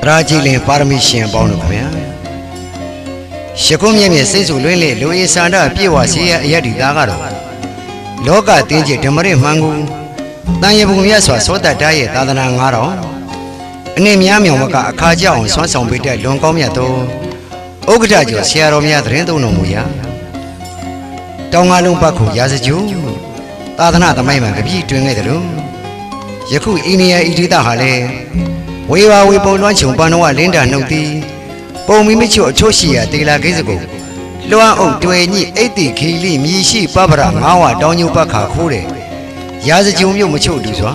ရာကြီးလင်ပါရမီရှင်ပေါင်းတို့ခင်ဗျာရှကုမြတ်မြတ်စိတ်ဆူလွင်းလေလူအေးစန္ဒပြေဝစီရအယက်ဒီသားကတော့လောကတင်းကျဓမ္မရမှန်ကိုတန်ရပုံမြတ်စွာသောတတရဲ့သာသနာ9000အနည်းများမြောင်မကအခါကြောင်ဆွမ်းဆောင်ပေးတဲ့လွန်ကောင်းမြတ်သောဥက္ကဋ္ဌကျော်ဆရာတော်များသတင်းသုံးတော်မူရာတောင်ငါလုံးပတ်ခုရာဇဂျူသာသနာသမိုင်းမှာကြပြည့်တွင်ခဲ့တယ်လို့ယခုအိန္ဒိယဣတိတဟာလည်းဝေဝါဝေပုံလွှမ်းချုံပန်းတော်ကလင်းတာနှုတ်သည်ပုံမီမချို့အချို့ရှိရာတေလာကိစ္စကိုလွှမ်းအုပ်တွေ့ညိအိတ်တိခီလိမြည်ရှိပပရငါးဝတောင်းညုပတ်ခါခိုးတယ်ရာဇဂျုံမြို့မချို့တူစွာ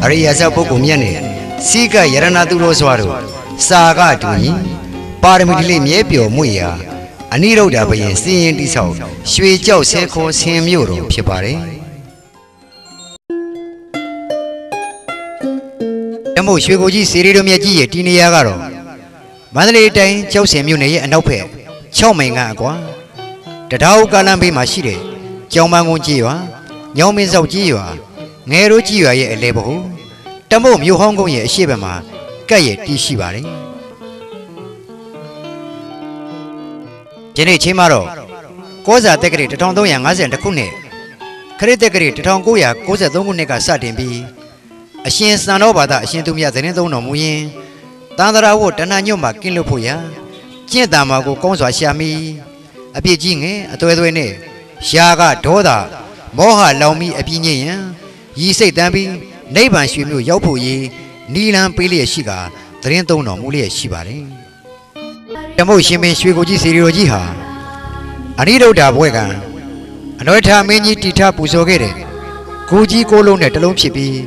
အရိယာဇပုဂ္ဂိုလ်မြတ်နဲ့စိကယရဏသူတော်စွာတို့စာကတူညီပါရမီတိလေးမြဲပျော်မွေ့ရာအနိရုဒ္ဓဘယင်စည်ရင်တိဆောက်ရွှေကြောက်ဆဲခေါ်ဆင်မြို့တော်ဖြစ်ပါတယ်တမို့ရွှေကိုကြီးစေရီတို့မြတ်ကြီးရဲ့တီနေရာကတော့မန္တလေးတိုင်းကျောက်ဆင်မြို့နယ်ရဲ့အနောက်ဘက်6မိုင်ကအကွာတထောက်ကားလမ်းဘေးမှာရှိတဲ့ကျောင်းပန်းကုန်းကြီးရွာညောင်မင်းစောက်ကြီးရွာငယ်ရိုးကြီးရွာရဲ့အလဲဘဟုတမို့မြို့ဟောင်းကုန်းရဲ့အရှိဘက်မှာကပ်ရဲ့တီးရှိပါတယ်ဒီနေ့ချင်းမှာတော့ကောဇာတက္ကရာ1352ခုနှစ်ခရစ်တက္ကရာ1993ခုနှစ်ကစတင်ပြီးအရှင်စံတော်ဘာသာအရှင်သူမြတ်သတင်းသုံးတော်မူရင်းတန်တရာဝတ်တဏှာညွတ်မှာကင်းလွတ်ဖို့ရာကျင့်တံမှာကိုကောင်းစွာရှာမိအပြစ်ကြီးငယ်အသွဲသွဲနဲ့ရှားကဒေါသမောဟလောင်ပြီးအပြင်းညင်ရန်ရည်စိတ်တမ်းပြီးနိဗ္ဗာန်ရွှေမြို့ရောက်ဖို့ရေးနီလန်ပေးလျက်ရှိကသတင်းသုံးတော်မူလျက်ရှိပါတယ်တမို့ရှင်မင်းရွှေကိုကြီးစေရီတော်ကြီးဟာအနိရုဒ္ဓဘွဲကအနွယ်ထမင်းကြီးတီထပူဇော်ခဲ့တဲ့ကိုကြီးကိုလုံးနဲ့တလုံးဖြစ်ပြီး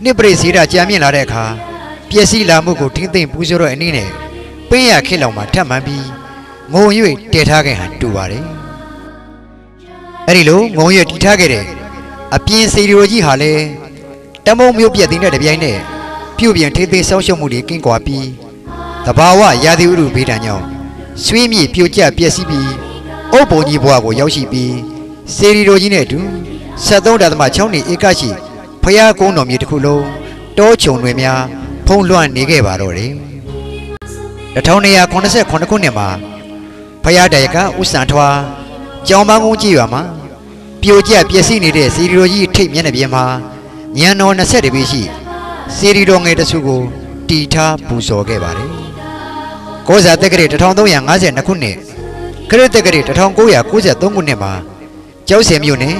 နှစ်ပရိစေတာကြာမြင့်လာတဲ့အခါပျက်စီးလာမှုကိုထိမ့်သိမ့်ပူဇော်တော့အနေနဲ့ပင်းရခက်လောင်မှာထပ်မှန်ပြီးငုံ၍တည်ထားခဲ့ဟန်တူပါတယ်အဲ့ဒီလိုငုံ၍တည်ထားခဲ့တဲ့အပြင်စေရီတော်ကြီးဟာလည်းတမုံမျိုးပြက်တဲ့တပြိုင်နက်ပြုတ်ပြန်ထိမ့်သိမ့်ဆောင်းရှုံမှုတွေကင်းကွာပြီးတဘာဝရာသီဥတုဘေးဒဏ်ကြောင့်ဆွေးမြေ့ပြိုကျပျက်စီးပြီးအုပ်ပုံကြီးဘဝကိုရောက်ရှိပြီးစေရီတော်ကြီးနဲ့အတူ73.6 နှစ်ဧကရှိဖျားကုန်းတော်မြေတစ်ခုလုံးတောချုံတွေများဖုံးလွှမ်းနေခဲ့ပါတော့တယ်1289ခုနှစ်မှာဖျားတိုင်ကဥစံထွားကြောင်ပန်းကုန်းကြီးရွာမှာပြိုကျပျက်စီးနေတဲ့စေရီတော်ကြီးထိပ်မျက်နှာပြင်မှာညံတော်20ပေရှိစေရီတော်ငယ်တစုကိုတီထားပူဇော်ခဲ့ပါတယ်ကောဇာတက္ကရာ1352ခုနှစ်ခရစ်တက္ကရာ1993ခုနှစ်မှာကျောက်ဆည်မြို့နယ်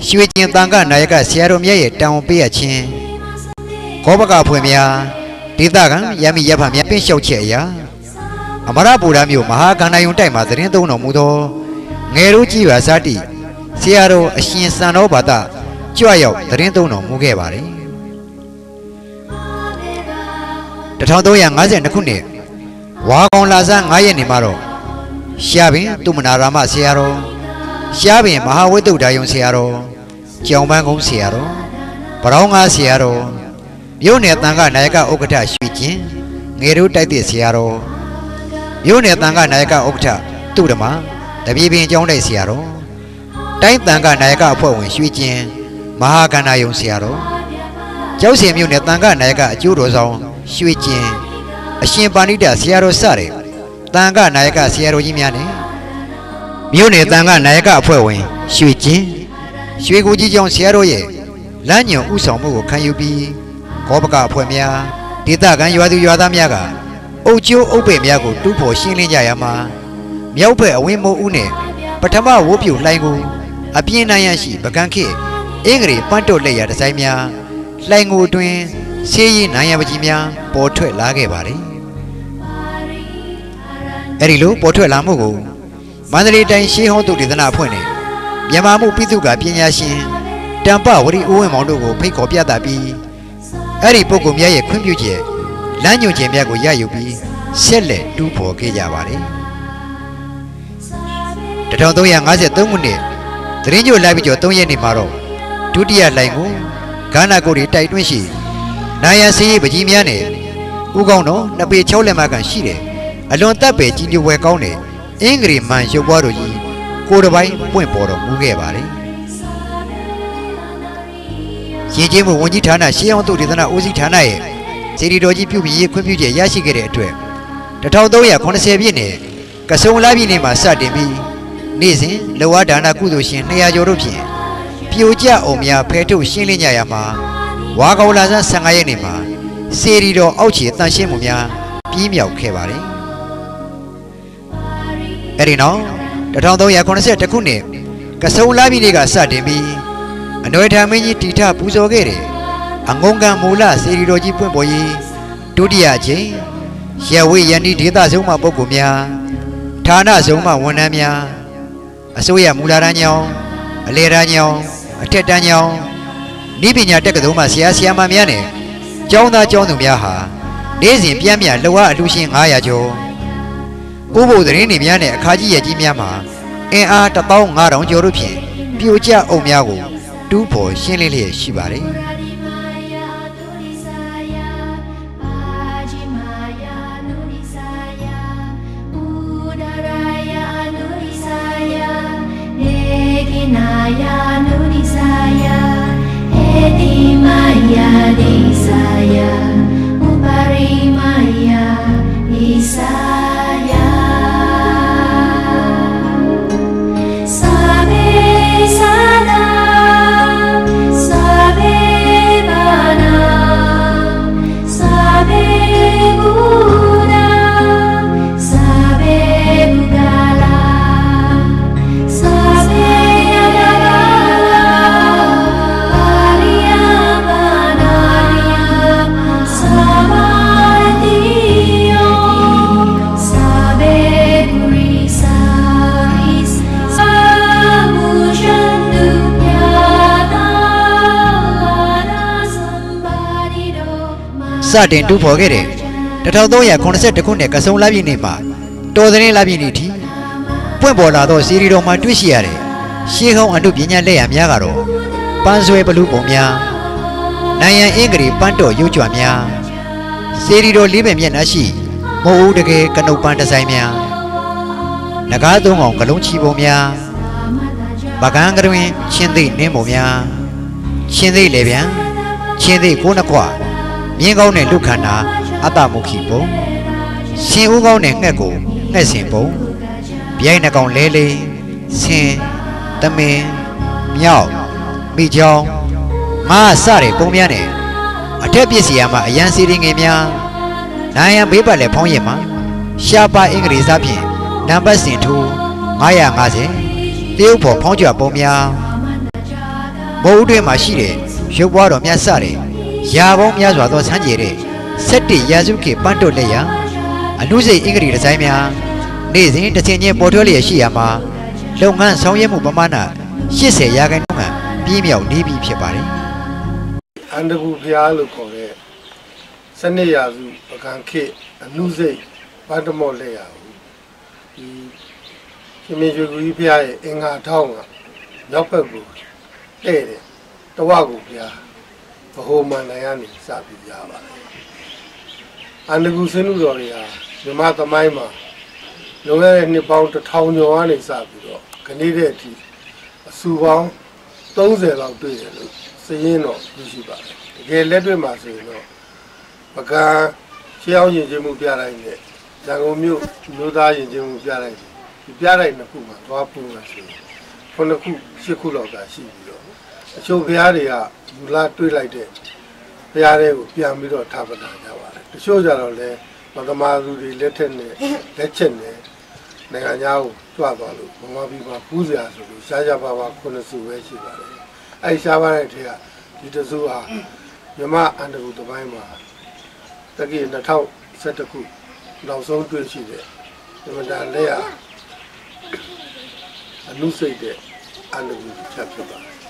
ရွှေကျင်တန်ခနာယကဆရာတော်မြတ်ရဲ့တောင်းပေးရခြင်းခောဘကဖွယ်များဒေသခံရမီရဖများပင့်လျှောက်ချက်အရာအမရပူရမြို့မဟာကန္နာယုံတိုက်မှာသတင်းသုံးတော်မူသောငယ်ရိုးကြီးရွာဇာတိဆရာတော်အရှင်စံတော်ဘာသာကြွရောက်သတင်းသုံးတော်မူခဲ့ပါတယ်1352ခုနှစ်ဝါကောင်လာဆန်း9ရက်နေ့မှာတော့ရှားပင်သူမနာရာမဆရာတော်ရှားပင်မဟာဝိတ္တုဒါယုံဆရာတော်ကျောင်းပန်းကုန်းဆရာတော်ဗရောင်းငါဆရာတော်မြို့နယ်တန်ခနာယကဥက္ကဋ္ဌရွှေကျင်ငယ်တို့တိုက်တဲ့ဆရာတော်မြို့နယ်တန်ခနာယကဥက္ကဋ္ဌသူဓမ္မတပြေပင်ကျောင်းတိုက်ဆရာတော်တိုင်းတန်ခနာယကအဖွဲ့ဝင်ရွှေကျင်မဟာကန္နာယုံဆရာတော်ကျောက်ဆည်မြို့နယ်တန်ခနာယကအကျိုးတော်ဆောင်ရွှေကျင်အရှင်ပါဏိတဆရာတော်စတဲ့တန်ခနာယကဆရာတော်ကြီးများနဲ့မြို့နယ်တန်ခနာယကအဖွဲ့ဝင်ရွှေကျင်ရွှေကိုကြီးကျောင်းဆရာတော်ရဲ့လမ်းညွန်ဥဆောင်မှုကိုခံယူပြီးခောဘကအဖွဲ့များဒေသခံရွာသူရွာသားများကအုတ်ကျိုးအုပ်ပဲ့များကိုတူးဖော်ရှင်းလင်းကြရမှာမြောက်ဘက်အဝင်းမိုးဦးနဲ့ပထမဝိုးပြူလှိုင်းကိုအပြင်းနိုင်ရရှိပကန်းခေအင်္ဂရိပန့်တုတ်လက်ရဒီဇိုင်းများလှိုင်းကိုအတွင်းဆေးရည်နိုင်ရပကြီးများပေါ်ထွက်လာခဲ့ပါတယ်အဲ့ဒီလိုပေါ်ထွက်လာမှုကိုမန္တလေးတိုင်းရှေးဟောင်းသုတေသနအဖွဲ့နဲ့မြန်မာမှုပြည်သူ့ကပညာရှင်တံပဝရီဦးဝင်းမောင်တို့ကိုဖိတ်ခေါ်ပြသပြီးအဲ့ဒီပုဂ္ဂိုလ်များရဲ့ခွင့်ပြုချက်လမ်းညွှန်ချက်များကိုရယူပြီးဆက်လက်တူးဖော်ခဲ့ကြပါတယ်1353ခုနှစ်သတင်းကြိုလိုက်ပြီးကျော်3ရက်နေ့မှာတော့ဒုတိယလိုင်းကိုဂါနာကိုတွေတိုက်တွန်းရှိနိုင်ရန်စီပကြီးများနဲ့ဥကောင်းတော်2ပေ6လက်မကန်ရှိတယ်အလွန်တပ်ပဲကြီးညိုဝဲကောင်းတဲ့အင်္ဂရိမန်ရုပ်ပွားတို့ကြီးကိုယ်တစ်ပိုင်းပွင့်ပေါ်တော်မူခဲ့ပါတယ်ရင်းချင်းမှုဝန်ကြီးဌာနရှေးအောင်သုတေသနဦးစီးဌာနရဲ့ စေတီတော်ကြီးပြုပြီးခွင့်ပြုချက်ရရှိခဲ့တဲ့အတွက်1380ပြည့်နှစ်ကဆုံလပြည့်နေ့မှာစတင်ပြီးနေ့စဉ်လောဝဒါနကုသိုလ်ရှင်200ကျော်တို့ဖြင့်ပြိုကျအောင်များဖဲထုတ်ရှင်းလင်းကြရမှာဝါကောင်လာဆန်း15ရက်နေ့မှာစေတီတော်အောက်ခြေတန်ရှင်းမှုများပြီးမြောက်ခဲ့ပါတယ်အဲ့ဒီနောက်1381ခုနှစ်ကဆုံလပြည့်နေ့ကစတင်ပြီးအနွယ်ထမင်းကြီးတီထပူဇော်ခဲ့တဲ့အငုံကံမူလစေတီတော်ကြီးပွင့်ပေါ်ရေးဒုတိယအကြိမ်ရဝေယန္တိဒေသဆုံးမှပုဂ္ဂိုလ်များဌာနဆုံးမှဝန်ထမ်းများအစိုးရမူလတန်းကျောင်းအလယ်တန်းကျောင်းအထက်တန်းကျောင်းဤပညာတက္ကသိုလ်မှဆရာဆရာမများနဲ့ကျောင်းသားကျောင်းသူများဟာနေ့စဉ်ပြန့်လှုပ်အားအလှူရှင်900ကျော်ဥပုသ်သတင်းတွေများနဲ့အခါကြီးရကြီးများမှာအင်အား15000ကျော်တို့ဖြင့်ပြိုကျအုပ်များကိုတူးဖော်ရှင်းလင်းလျက်ရှိပါတယ်စတင်တူးဖော်ခဲ့တဲ့1382ခုနှစ်ကဆုံလပြည့်နေ့မှာတော်သတင်းလပြည့်နေ့ထိပွင့်ပေါ်လာသောစီရီတော်မှာတွေ့ရှိရတဲ့ရှေးဟောင်းအမှုပညာလက်ရာများကတော့ပန်းဆွဲပလူပုံများနိုင်ရန်အင်္ဂရီပန်းတော်ရုပ်ကြွများစီရီတော်လေးပင်မျက်နှာရှိမိုးဦးတကယ်ကနုတ်ပန်းဒီဇိုင်းများနဂါးသုံးအောင်ကလုံးချီပုံများပကန်းကတွင်ချင်းသိနှင်းပုံများချင်းသိလေပြန်ချင်းသိကိုးနှခွမြင်းကောင်းနဲ့လူခန္ဓာအတ္တမုခိပုံရှင်ဦးကောင်းနဲ့ငှက်ကိုငှက်စင်ပုံဗျိုင်းနှကောင်လဲလေးဆင်သမင်မြောက်မိချောင်းငါစတဲ့ပုံများနဲ့အထက်ပစ္စည်းမှာအရန်စီရင်ငယ်များနိုင်ရန်ဘေးပတ်လည်းဖောင်းရင်မှာရှားပါအင်္ဂလိပ်စာဖြင့်နံပါတ်စင်ထူ950တရုတ်ဖော်ဖောင်းကြပုံများမုံတွင်မှာရှိတဲ့ရုပ်ပွားတော်များစတဲ့ရာပေါင်းများစွာသောဆန်းကျယ်တဲ့17ရာစုခေတ်ပန်းတုတ်လက်ရာအနုစိတ်အင်္ဂလိပ်ဒီဇိုင်းများနေ့စဉ်တစ်ချိန်ချင်းပေါ်ထွက်လျက်ရှိရာမှာလုပ်ငန်းဆောင်ရွက်မှုပမာဏ80ရာခိုင်နှုန်းကပြည့်မြောက်နေပြီဖြစ်ပါတယ်အန္တကူဖျားလို့ခေါ်တဲ့12ရာစုပကံခေတ်အနုစိတ်ပန်းတမော့လက်ရာကိုဒီရှင်မင်းရွှေကူကြီးဖျားရဲ့အင်္ဂါထောင်းကနောက်ဘက်ကိုတဲ့တယ်တဝကူဖျားဘဟုမန္တန်ကနေစပြီးရပါတယ်အန္တကူစင်းလူတော်တွေဟာမြမသမိုင်းမှာလွန်ခဲ့တဲ့နှစ်ပေါင်း1000ကျော်ကနေစပြီးတော့ခဏိတဲ့အထိအစုပေါင်း30လောက်တွေ့တယ်လို့စရင်းတော့သိရှိပါတယ်တကယ်လက်တွေ့မှာဆိုရင်တော့ပကံရှေးအောင်ရင်ချင်းမှုပြတိုင်းနဲ့ရန်ကုန်မြို့မြို့သားရင်ချင်းမှုပြတိုင်းဒီပြတိုင်းနှစ်ခုမှာသွားပူလာဆိုရင်9ခု10ခုလောက်သာရှိပြီးတော့အချို့ဘုရားတွေကမူလတွေ့လိုက်တဲ့ဘုရားတွေကိုပြန်ပြီးတော့ထားပနာကြပါတယ်တချို့ကြတော့လဲမကမာသူတွေလက်ထက်နဲ့လက်ချက်နဲ့နိုင်ငံသားကိုကြွသွားလို့မမပြီးမှပူးစရာဆိုလို့ရှားရှားပါပါ9စုပဲရှိပါတယ်အဲ့ရှားပါတဲ့ထဲကဒီတစုဟာမြမအန္တကူတစ်ပိုင်းမှာတက္ကီ2011ခုနောက်ဆုံးတွေ့ရှိတဲ့ဒီမှာလက်ရအနုစိတ်တဲ့အန္တကူချက်ဖြစ်ပါတယ်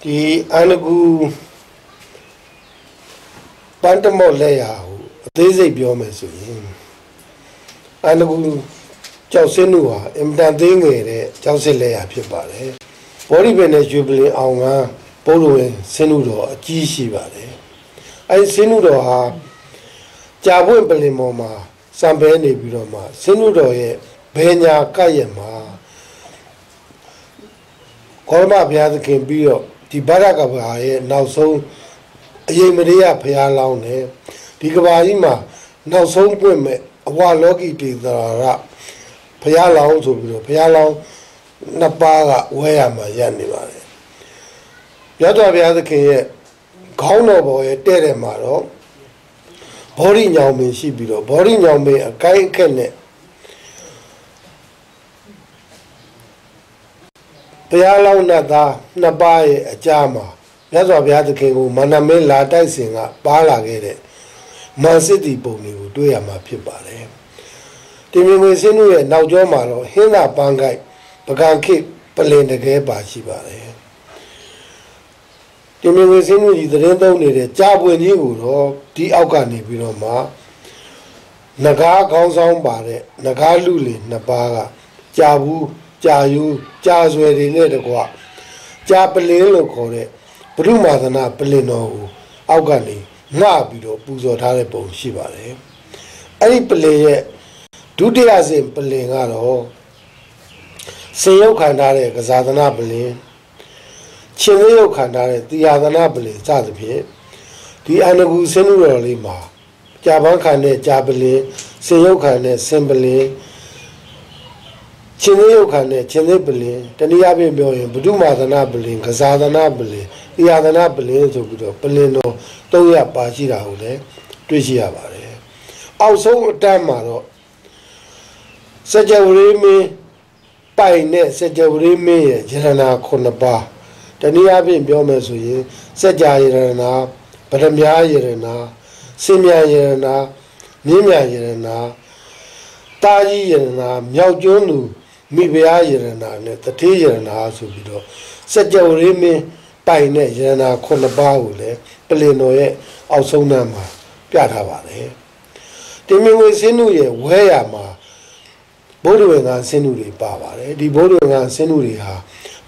ဒီအန္တကူပန်းတမော့လက်ရကိုအသေးစိတ်ပြောမယ်ဆိုရင်အန္တကူကြောက်စင်းတို့ဟာအင်တန်သေးငယ်တဲ့ကြောက်စစ်လက်ရဖြစ်ပါတယ်ဘောရီဘယ်နဲ့ရွှေပလင်အောင်ကပုတ်ဝင်စင်းတို့တော်အကြီးရှိပါတယ်အဲဒီစင်းတို့တော်ဟာကြာပွင့်ပလင်ပေါ်မှာစံပဲနေပြီးတော့မှစင်းတို့တော်ရဲ့ဘယ်ညာကပ်ရမှာခေါရမဘုရားသခင်ပြီးတော့ဒီဗရကဘာရဲ့နောက်ဆုံး အရင်မရေရဖရားလောင်းတယ်ဒီကဘာကြီးမှာနောက်ဆုံးပွင့်မဲ့အဝလောကီတေသရာဖရားလောင်းဆိုပြီးတော့ဖရားလောင်းနှစ်ပါးကဝဲရမှာရပ်နေပါတယ်မြတ်စွာဘုရားသခင်ရဲ့ခေါင်းတော်ပေါ်ရဲ့တဲ့တဲ့မှာတော့ဘောရိညောင်ပင်ရှိပြီးတော့ဘောရိညောင်ပင်အကိုင်းအခက်နဲ့ဘုရားလောင်းနဲ့သားနှစ်ပါးရဲ့အကြားမှာမြတ်စွာဘုရားသခင်ကိုမန္တမင်းလာတိုက်စဉ်ကပါလာခဲ့တဲ့မန်စစ်တီပုံတွေကိုတွေ့ရမှာဖြစ်ပါတယ်တင်မြင့်ဝင်စင်းတို့ရဲ့နောက်ကျောမှာတော့ဟင်းသာပန်းကိုက်ပကံခိပလင်တကယ်ပါရှိပါတယ်တင်မြင့်ဝင်စင်းတို့ကြီးသတင်းသုံးနေတဲ့ကြာပွင့်ကြီးကိုတော့ဒီအောက်ကနေပြီးတော့မှနဂါးခေါင်းဆောင်ပါတဲ့နဂါးလူလင်နှစ်ပါးကကြာဘူးကြာယူကြာဆွယ်တွေနဲ့တကွကြာပလင်းလို့ခေါ်တဲ့ဘုရုမာသနာပလင်တော်ကိုအောက်ကနေငှပြီးတော့ပူဇော်ထားတဲ့ပုံရှိပါတယ်အဲ့ဒီပလင်ရဲ့ဒုတိယဆင့်ပလင်ကတော့စေရုပ်ခံထားတဲ့ကစားသနာပလင်ချင်းသေးရုပ်ခံထားတဲ့တရားသနာပလင်စသဖြင့်ဒီအနဂူစင်းလူတော်လေးမှာကြာပန်းခံတဲ့ကြာပလင်စေရုပ်ခံတဲ့စင်ပလင်ချင်းသေးရုပ်ခံတဲ့ချင်းသေးပလင်တနည်းအားဖြင့်ပြောရင်ဘုဒ္ဓမာသနာပလင်ကစားသနာပလင်တရားသနာပလင်ဆိုပြီးတော့ပလင်တော်300ပါရှိတာကိုလည်းတွေ့ရှိရပါတယ်အောက်ဆုံးအတန်းမှာတော့စကြဝဠာမင်းပိုင်နဲ့စကြဝဠာမင်းရဲ့ယရနာ9ပါးတနည်းအားဖြင့်ပြောမယ်ဆိုရင်စကြယရနာပရမယယရနာစင်မြယရနာမြင်းမြယရနာတာကြီးယရနာမြောက်ကျွန်းသူမိဖုရားယရနာနဲ့တတိယရနာဆိုပြီးတော့စကြဝဠာမင်းပိုင်နဲ့ယရနာ9ပါးကိုလည်းပလင်တော်ရဲ့အောက်ဆုံးနှမ်းမှာပြထားပါတယ်တင်မြင့်ဝေစင်းတို့ရဲ့ဝဲရမှာဘုဒ္ဓဝင်ကဆင်းသူတွေပါပါတယ်ဒီဘုဒ္ဓဝင်ကဆင်းသူတွေဟာ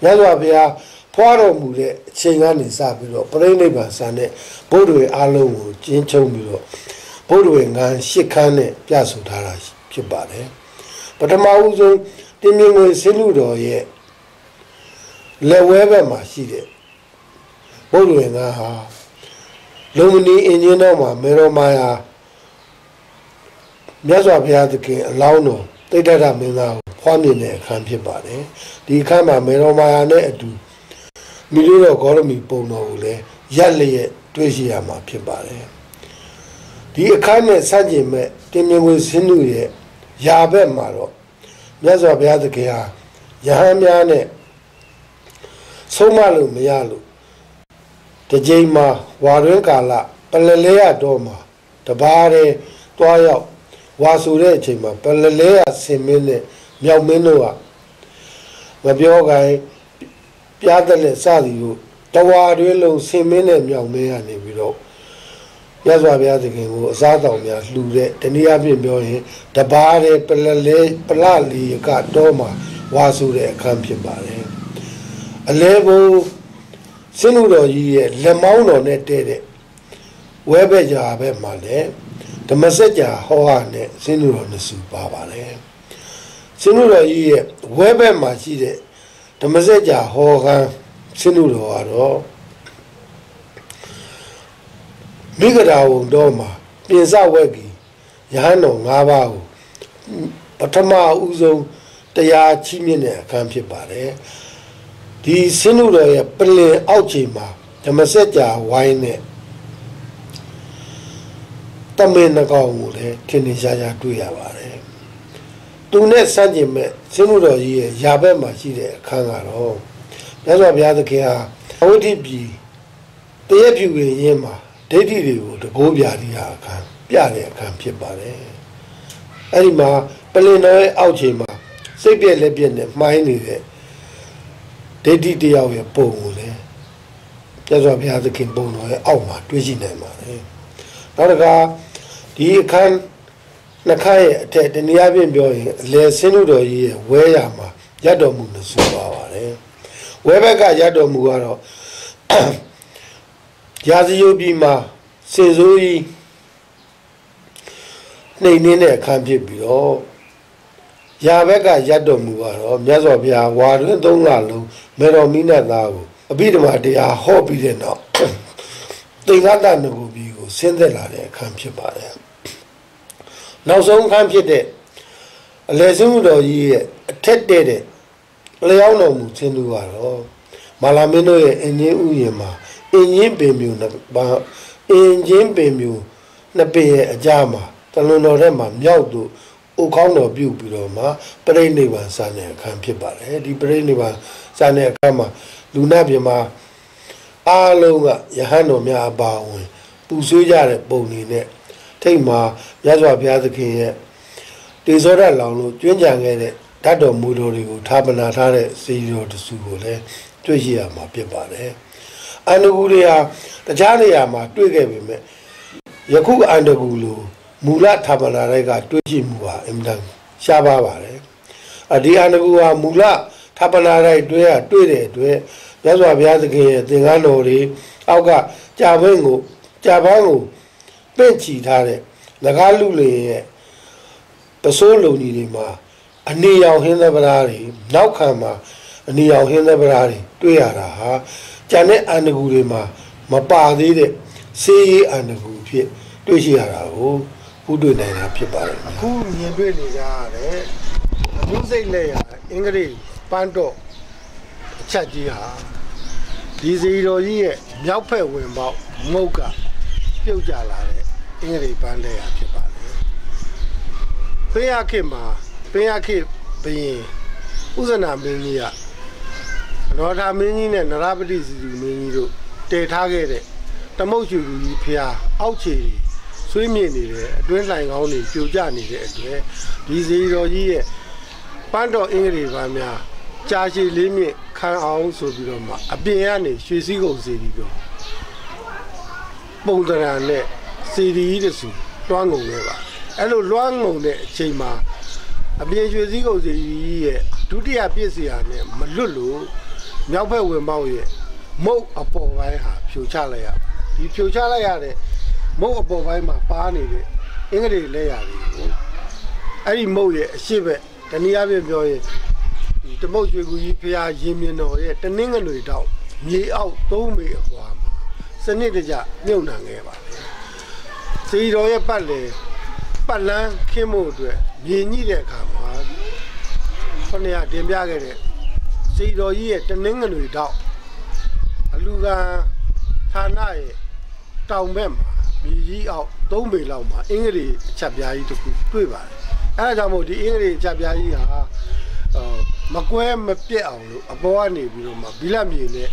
မြတ်စွာဘုရားဖွားတော်မူတဲ့အချိန်ကနေစပြီးတော့ပြိဋိဘံဆန်တဲ့ဘုဒ္ဓဝင်အားလုံးကိုကျင်းချုံပြီးတော့ဘုဒ္ဓဝင်က8ခန်းနဲ့ပြဆိုထားတာဖြစ်ပါတယ်ပထမဦးဆုံးတင်မြင့်ဝေဆင်းသူတော်ရဲ့လက်ဝဲဘက်မှာရှိတဲ့ဘုဒ္ဓဝင်ကဟာလုံမနီအင်ဂျင်တော်မှာမေရောမာယာမြတ်စွာဘုရားသခင်အလောင်းတော်တိဋ္ဌရမင်းသားကိုဖွားမြင်တဲ့အခန်းဖြစ်ပါတယ်ဒီအခန်းမှာမေရောမာယာနဲ့အတူမိလို့တော်ဂေါရမီပုံတော်ကိုလည်းရက်လျက်တွေ့ရှိရမှာဖြစ်ပါတယ်ဒီအခန်းနဲ့ဆန့်ကျင်မဲ့တင်မြင့်ဝေစင်းသူရဲ့ယာဘက်မှာတော့မြတ်စွာဘုရားသခင်ဟာယဟန်များနဲ့ဆုံးမလို့မရလို့ဒီချိန်မှာဝါတွင်ကာလပလလဲရတော့မှာတပါးတဲ့တွားရောက်ဝါဆိုတဲ့အချိန်မှာပလလဲရဆင်မင်းနဲ့မြောက်မင်းတို့ကမပြောခိုင်းပြားတဲ့လက်စသည်ကိုတဝါတွင်လုံးဆင်မင်းနဲ့မြောက်မင်းကနေပြီးတော့မြတ်စွာဘုရားသခင်ကိုအစားတောင်များလှူတဲ့တနည်းအားဖြင့်ပြောရင်တပါးတဲ့ပလလဲပလလီကတော့မှာဝါဆိုတဲ့အခန်းဖြစ်ပါတယ်အလဲဘုံစင်းလူတော်ကြီးရဲ့လက်မောင်းတော်နဲ့တည့်တဲ့ဝဲဘက်ကြာဘက်မှာလည်းဓမ္မစကြာဟောဟာနဲ့စင်းလူတော်နှစ်စုပါပါတယ်စင်းလူတော်ကြီးရဲ့ဝဲဘက်မှာရှိတဲ့ဓမ္မစကြာဟောခန်းစင်းလူတော်ကတော့မိဂရာဝံတော်မှာပြင်စဝက်ကြီးရဟန်းတော်၅ပါးကိုပထမဦးဆုံးတရားချီးမြှင့်တဲ့အခန်းဖြစ်ပါတယ်ဒီစင်းလူတော်ရဲ့ပလင်အောက်ချိန်မှာဓမ္မစကြာဝိုင်းနဲ့တမင်နှကောင်ကိုလည်းထင်ထင်ရှားရှားတွေ့ရပါတယ်သူနဲ့စန့်ကျင်မဲ့စင်းလူတော်ကြီးရဲ့ယာဘက်မှာရှိတဲ့အခန်းကတော့မြတ်စွာဘုရားသခင်ဟာအဝိဓိပြည်တရက်ဖြူရင်ရင်းမှာဒိဋ္ဌိတွေကိုတကိုးပြရတဲ့အခန်းပြတဲ့အခန်းဖြစ်ပါတယ်အဲ့ဒီမှာပလင်တော်ရဲ့အောက်ချိန်မှာစိတ်ပြက်လက်ပြက်နဲ့မှိုင်းနေတဲ့ဒိဋ္ဌိတယောက်ရဲ့ပုံကိုလည်းမြတ်စွာဘုရားသခင်ပုံတော်ရဲ့အောက်မှာတွေ့ရှိနိုင်ပါတယ်နောက်တစ်ခါဒီအခန်းနှစ်ခါရဲ့အထက်တနည်းအားဖြင့်ပြောရင်အလယ်ဆင်းလူတော်ကြီးရဲ့ဝဲရမှာရတ်တော်မူလို့ဆိုပါပါတယ်ဝဲဘက်ကရတ်တော်မူကတော့ရာဇယုပြည်မှာစေစိုးကြီးနှိမ်နှင်းတဲ့အခန်းဖြစ်ပြီးတော့ရာဘက်ကရတ်တော်မူကတော့မြတ်စွာဘုရားဝါတွင်3လလုံးမေတော်မိနတ်သားကိုအဘိဓမ္မာတရားဟောပြီးတဲ့နောက် သင်္ကတနဂုပြည်ကိုဆင်းသက်လာတဲ့အခန်းဖြစ်ပါတယ်နောက်ဆုံးအခန်းဖြစ်တဲ့အလယ်ဆုံးတော်ကြီးရဲ့အထက်တဲ့လျောင်းတော်မူခြင်းသူကတော့မာလာမင်းတို့ရဲ့အင်းကြီးဥယျာဉ်မှာအင်းကြီးပင်မျိုးနှစ်ပါးအင်းကြီးပင်မျိုးနှစ်ပင်ရဲ့အကြားမှာတလွန်တော်ထဲမှာမြောက်သူအိုခေါင်းတော်ပြုတ်ပြီးတော့မှပရိနိဗ္ဗာန်စတဲ့အခန်းဖြစ်ပါတယ်ဒီပရိနိဗ္ဗာန်စတဲ့အခန်းမှာလူနာပြင်မှာအားလုံးကယဟန်တော်များအပါအဝင်ပူဆွေးကြတဲ့ပုံတွေနဲ့ထိတ်မှာရသော်ဘုရားသခင်ရဲ့တေဇောရလောင်လို့ကျွင်းကြံခဲ့တဲ့ဓာတ်တော်မူတော်တွေကိုဌာပနာထားတဲ့စေတော်တစုကိုလည်းတွေ့ရှိရမှာဖြစ်ပါတယ်အန္တကူတွေဟာတခြားနေရာမှာတွေ့ခဲ့ပေမဲ့ယခုအန္တကူလိုမူလဌာပနာတွေကတွေ့ရှိမှုဟာအင်မတန်ရှားပါပါတယ်ဒီအန္တကူဟာမူလဌာပနာတွေတွေ့တဲ့အတွက်ရသော်ဘုရားသခင်ရဲ့သင်္ကန်းတော်တွေအောက်ကကြာပန်းကိုပင့်ချီထားတဲ့ငကားလူလင်ရဲ့ပစိုးလုံကြီးတွေမှာအနေရောင်ဟင်းသက်ပဓာတွေနောက်ခံမှာအနေရောင်ဟင်းသက်ပဓာတွေတွေ့ရတာဟာကျန်တဲ့အန္တကူတွေမှာမပါသေးတဲ့စေးရေးအန္တကူဖြစ်တွေ့ရှိရတာကိုခုတွေ့နိုင်တာဖြစ်ပါတယ်အခုမြင်တွေ့နေကြရတဲ့အမှုစိတ်လက်ရအင်္ဂလိပ်ပန်းတော့အချက်ကြီးဟာဒီစီတော်ကြီးရဲ့မြောက်ဖက်ဝင်ပေါက်မုတ်ကပြုတ်ကျလာတဲ့အင်္ဂလိပ်ပန်းလက်ရဖြစ်ပါတယ်ပင်ရခေတ်မှာပင်ရခေတ်ဘုရင်ဥဇနာမင်းကြီးကနောထာမင်းကြီးနဲ့နရပတိစီသူမင်းကြီးတို့တည်ထားခဲ့တဲ့တမုတ်ချူကြီးဖျားအောက်ခြေဆွေးမြေ့နေတဲ့အတွင်းဆိုင်ကောင်းတွေပြိုကျနေတဲ့အတွက်ဒီစီတော်ကြီးရဲ့ပန်းတော်အင်္ဂလိပ်ပန်းများကြာရှည်လေးမြင့်ခံအောင်ဆိုပြီးတော့မှအပြင်ကနေရွှေစည်းကုံစီပြီးတော့ပုံတရာနဲ့စီဒီတဆူလွှမ်းငုံခဲ့ပါအဲ့လိုလွှမ်းငုံတဲ့အချိန်မှာအပြင်ရွှေစည်းကုံစီရဲ့ဒုတိယပြည့်စရာနဲ့မလွတ်လို့မြောက်ဘက်ဝင်ပေါက်ရဲ့မုတ်အပေါ်ပိုင်းဟာဖြိုချလိုက်ရဒီဖြိုချလိုက်ရတဲ့မုတ်အပေါ်ပိုင်းမှာပါနေတဲ့အင်္ဂလိပ်လက်ရာတွေကိုအဲ့ဒီမုတ်ရဲ့အရှိဘက်တနည်းအားဖြင့်ပြောရင်ဒီတမုတ်ရွှေကူကြီးဖျားရင်မြင်တော်ရဲ့တနင်းငွေတောက်မြေအောက်3မေအကွာမှာစနစ်တကျမြုပ်နှံခဲ့ပါတယ်စီတော်ရဲ့ပတ်လန်းခင်းမှုအတွက်မြင်ညှိတဲ့အခါမှာခொနရတင်ပြခဲ့တဲ့စီတော်ကြီးရဲ့တနင်းငွေတောက်အလူကဌာနရဲ့တောင်ဘက်မှာမြေကြီးအောက်3ပေလောက်မှာအင်္ဂလိပ်အချက်ပြားကြီးတစ်ခုတွေ့ပါတယ်အဲဒါကြောင့်မို့ဒီအင်္ဂလိပ်အချက်ပြားကြီးဟာမကွဲမပြက်အောင်လို့အပေါ်ကနေပြီးတော့မှဘီလက်မြေနဲ့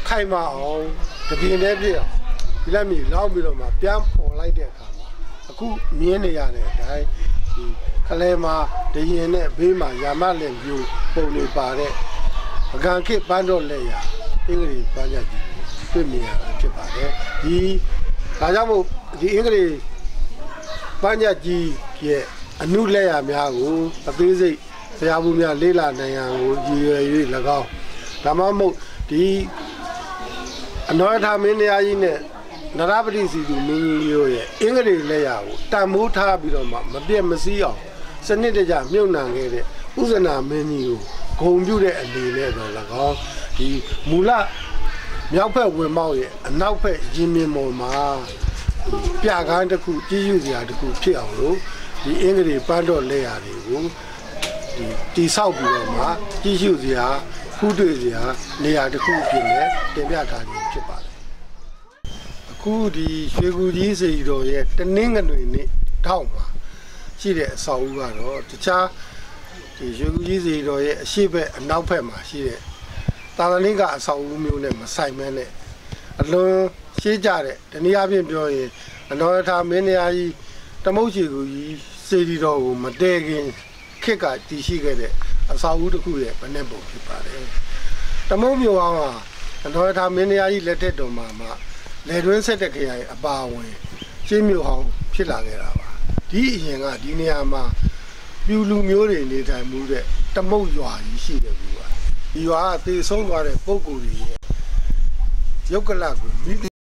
ခိုင်မအောင်တပြင်းတည်းပြည့်အောင်ဘီလက်မြေလောင်းပြီးတော့မှပြန်ပေါ်လိုက်တဲ့အခါမှာအခုမြင်းနေရတဲ့အတိုင်းဒီခလဲမှာတရင်နဲ့ဘေးမှာယာမလက်ပြူပုံနေပါတဲ့ပကံခေပန်းတော့လက်ရအင်္ဂလိပ်ပန်းကြကြီးတွေ့မြင်ရတာဖြစ်ပါတယ်ဒီဒါကြောင့်မို့ဒီအင်္ဂလိပ်ပန်းကြကြီးရဲ့အနုလက်ရများကိုအသေးစိတ်ဘုရားဘူးများလေးလာနိုင်ရန်ကိုရည်ရွယ်၍၎င်းဒါမှမဟုတ်ဒီအနောထာမင်းတရားကြီးနဲ့နရပတိစီသူမင်းကြီးတို့ရဲ့အင်္ဂလိပ်လက်ရကိုတန်မိုးထားပြီးတော့မှမပြတ်မစည်းအောင်စနစ်တကျမြုပ်နှံခဲ့တဲ့ဥဇနာမင်းကြီးကိုဂုံပြုတဲ့အနေနဲ့တော့၎င်းဒီမူလမြောက်ဖက်ဝင်မောက်ရဲ့အနောက်ဖက်ရင်မြင်ပေါ်မှာပြကားတစ်ခုကြီးယူစရာတစ်ခုဖြစ်အောင်လို့ဒီအင်္ဂလိပ်ပန်းတော်လက်ရတွေကိုတီဆောက်ပြီးတော့မှကြီးစုစရာဖူးတွေ့စရာနေရာတစ်ခုဖြစ်နေတင်ပြထားခြင်းဖြစ်ပါတယ်အခုဒီရွှေကူကြီးစီတော်ရဲ့တနင်းငွေနဲ့ထောက်မှာရှိတဲ့အဆောက်အဦကတော့တခြားဒီရွှေကူကြီးစီတော်ရဲ့အရှိဘက်အနောက်ဘက်မှာရှိတဲ့တာလင်းကအဆောက်အဦမျိုးနဲ့မဆိုင်မဲနဲ့အလွန်ရှေးကြတဲ့တနည်းအားဖြင့်ပြောရင်အနောထာမင်းတရားကြီးတမုတ်ချီကူကြီးစီဒီတော်ကိုမတည့်ခင်ခေတ်ကတည်ရှိခဲ့တဲ့အဆောက်အဦတစ်ခုရဲ့ဗနဲ့ပုံဖြစ်ပါတယ်။တမုံမျိုးအောင်ဟာအတော်ထာမင်းတရားကြီးလက်ထက်တော်မှာလေတွင်းဆက်တဲ့ခရိုင်အပါဝင်ရှင်းမျိုးဟောင်းဖြစ်လာခဲ့တာပါ။ဒီအရင်ကဒီနေရာမှာပြူလူမျိုးတွေနေထိုင်မှုတဲ့တမုတ်ရွာကြီးရှိတယ်ဘူးပါ။ဒီရွာကတည်ဆုံးသွားတဲ့ပုဂ္ဂိုလ်တွေရဲ့ရုပ်ကလပ်ကိုမိသ